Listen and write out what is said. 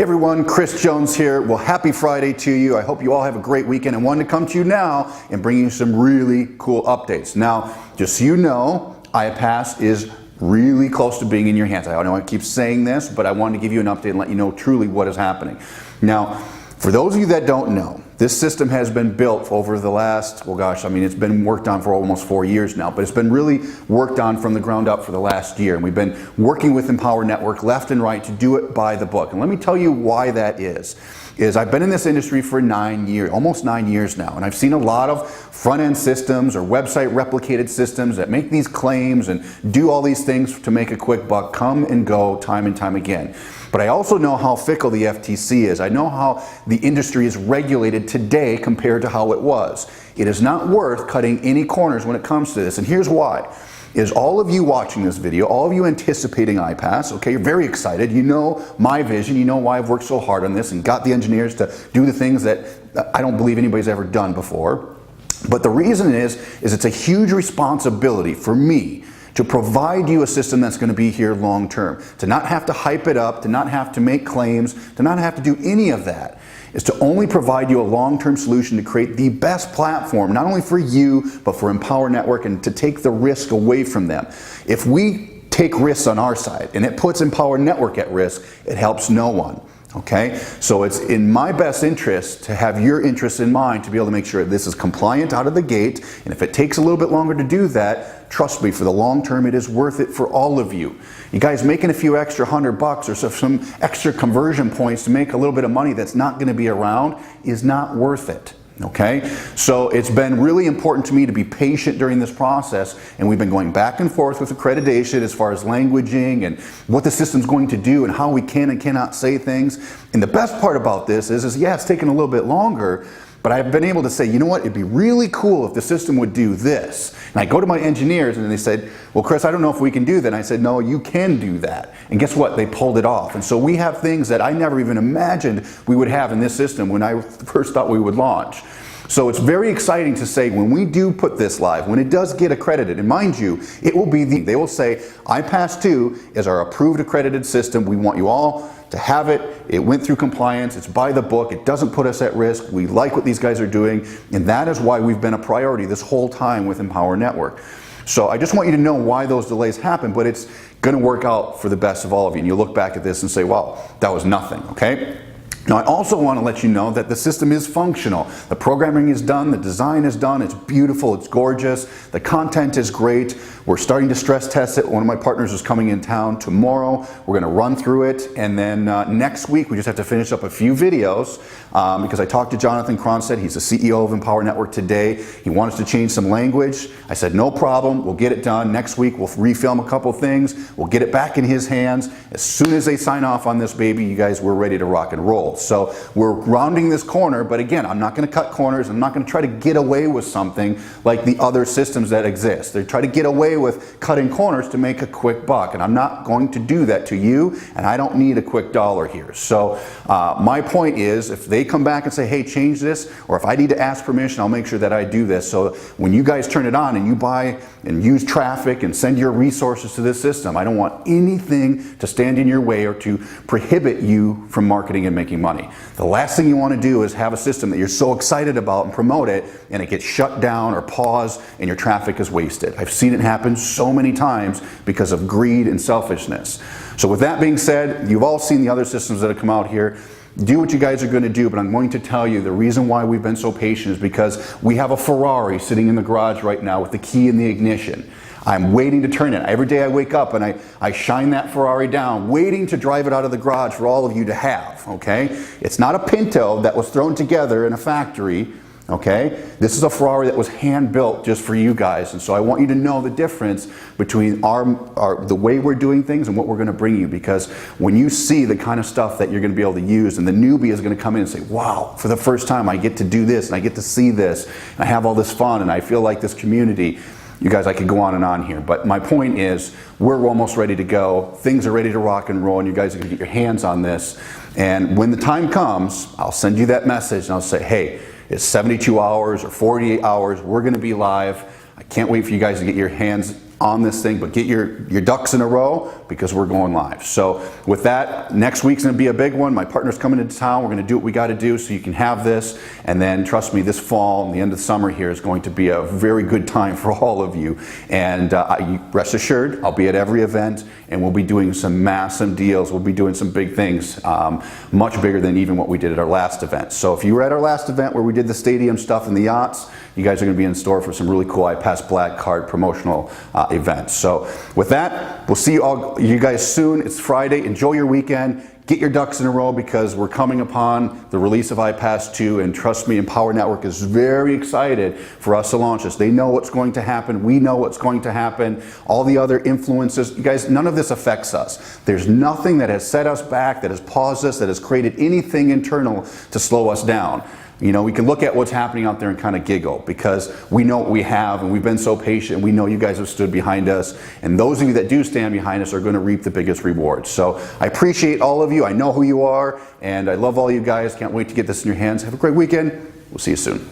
everyone, Chris Jones here. Well, happy Friday to you. I hope you all have a great weekend and wanted to come to you now and bring you some really cool updates. Now, just so you know, iPas is really close to being in your hands. I know I keep saying this, but I wanted to give you an update and let you know truly what is happening. Now, for those of you that don't know, this system has been built over the last, well gosh, I mean it's been worked on for almost 4 years now, but it's been really worked on from the ground up for the last year. And we've been working with Empower Network left and right to do it by the book. And let me tell you why that is I've been in this industry for 9 years, almost 9 years now, and I've seen a lot of front-end systems or website replicated systems that make these claims and do all these things to make a quick buck come and go time and time again. But I also know how fickle the FTC is. I know how the industry is regulated today compared to how it was. It is not worth cutting any corners when it comes to this, and here's why. Is all of you watching this video, all of you anticipating iPas, okay, you're very excited, you know my vision, you know why I've worked so hard on this and got the engineers to do the things that I don't believe anybody's ever done before. But the reason is it's a huge responsibility for me to provide you a system that's going to be here long term. To not have to hype it up, to not have to make claims, to not have to do any of that. Is to only provide you a long-term solution to create the best platform, not only for you, but for Empower Network, and to take the risk away from them. If we take risks on our side and it puts Empower Network at risk, it helps no one. Okay, so it's in my best interest to have your interests in mind to be able to make sure this is compliant out of the gate, and if it takes a little bit longer to do that, trust me, for the long term it is worth it for all of you. You guys making a few extra $100 or some extra conversion points to make a little bit of money that's not going to be around is not worth it. Okay, so it's been really important to me to be patient during this process, and we've been going back and forth with accreditation as far as languaging and what the system's going to do and how we can and cannot say things. And the best part about this is yeah, it's taken a little bit longer, but I've been able to say, you know what, it'd be really cool if the system would do this. And I go to my engineers and they said, well, Chris, I don't know if we can do that. And I said, no, you can do that. And guess what? They pulled it off. And so we have things that I never even imagined we would have in this system when I first thought we would launch. So it's very exciting to say when we do put this live, when it does get accredited, and mind you, it will be they will say iPas2 is our approved accredited system. We want you all to have it. It went through compliance. It's by the book. It doesn't put us at risk. We like what these guys are doing, and that is why we've been a priority this whole time with Empower Network. So I just want you to know why those delays happen, but it's going to work out for the best of all of you. And you look back at this and say, wow, that was nothing, okay? Now I also want to let you know that the system is functional. The programming is done, the design is done, it's beautiful, it's gorgeous, the content is great. We're starting to stress test it. One of my partners is coming in town tomorrow. We're going to run through it, and then next week we just have to finish up a few videos because I talked to Jonathan Cronstead. He's the CEO of Empower Network today. He wants to change some language. I said no problem, we'll get it done. Next week we'll refilm a couple things, we'll get it back in his hands. As soon as they sign off on this baby, you guys, we're ready to rock and roll. So we're rounding this corner, but again, I'm not going to cut corners. I'm not going to try to get away with something like the other systems that exist. They try to get away with cutting corners to make a quick buck, and I'm not going to do that to you, and I don't need a quick dollar here. So my point is, if they come back and say, hey, change this, or if I need to ask permission, I'll make sure that I do this. So when you guys turn it on and you buy and use traffic and send your resources to this system, I don't want anything to stand in your way or to prohibit you from marketing and making money. The last thing you want to do is have a system that you're so excited about and promote it, and it gets shut down or paused and your traffic is wasted. I've seen it happen so many times because of greed and selfishness. So with that being said, you've all seen the other systems that have come out here. Do what you guys are going to do, but I'm going to tell you the reason why we've been so patient is because we have a Ferrari sitting in the garage right now with the key in the ignition. I'm waiting to turn it. Every day I wake up and I shine that Ferrari down, waiting to drive it out of the garage for all of you to have, okay? It's not a Pinto that was thrown together in a factory, okay? This is a Ferrari that was hand-built just for you guys, and so I want you to know the difference between the way we're doing things and what we're going to bring you, because when you see the kind of stuff that you're going to be able to use, and the newbie is going to come in and say, wow, for the first time I get to do this, and I get to see this, and I have all this fun, and I feel like this community. You guys, I could go on and on here, but my point is we're almost ready to go. Things are ready to rock and roll, and you guys are going to get your hands on this. And when the time comes, I'll send you that message, and I'll say, hey, it's 72 hours or 48 hours. We're going to be live. I can't wait for you guys to get your hands on this thing, but get your ducks in a row because we're going live. So with that, next week's gonna be a big one. My partner's coming into town. We're gonna do what we gotta do so you can have this. And then trust me, this fall and the end of the summer here is going to be a very good time for all of you. And rest assured, I'll be at every event and we'll be doing some massive deals. We'll be doing some big things, much bigger than even what we did at our last event. So if you were at our last event where we did the stadium stuff and the yachts, you guys are going to be in store for some really cool iPas Black Card promotional events. So with that, we'll see you guys soon. It's Friday. Enjoy your weekend. Get your ducks in a row because we're coming upon the release of iPas2, and trust me, Empower Network is very excited for us to launch this. They know what's going to happen. We know what's going to happen. All the other influences, you guys, none of this affects us. There's nothing that has set us back, that has paused us, that has created anything internal to slow us down. You know, we can look at what's happening out there and kind of giggle because we know what we have and we've been so patient. We know you guys have stood behind us, and those of you that do stand behind us are going to reap the biggest rewards. So I appreciate all of you. I know who you are, and I love all you guys. Can't wait to get this in your hands. Have a great weekend. We'll see you soon.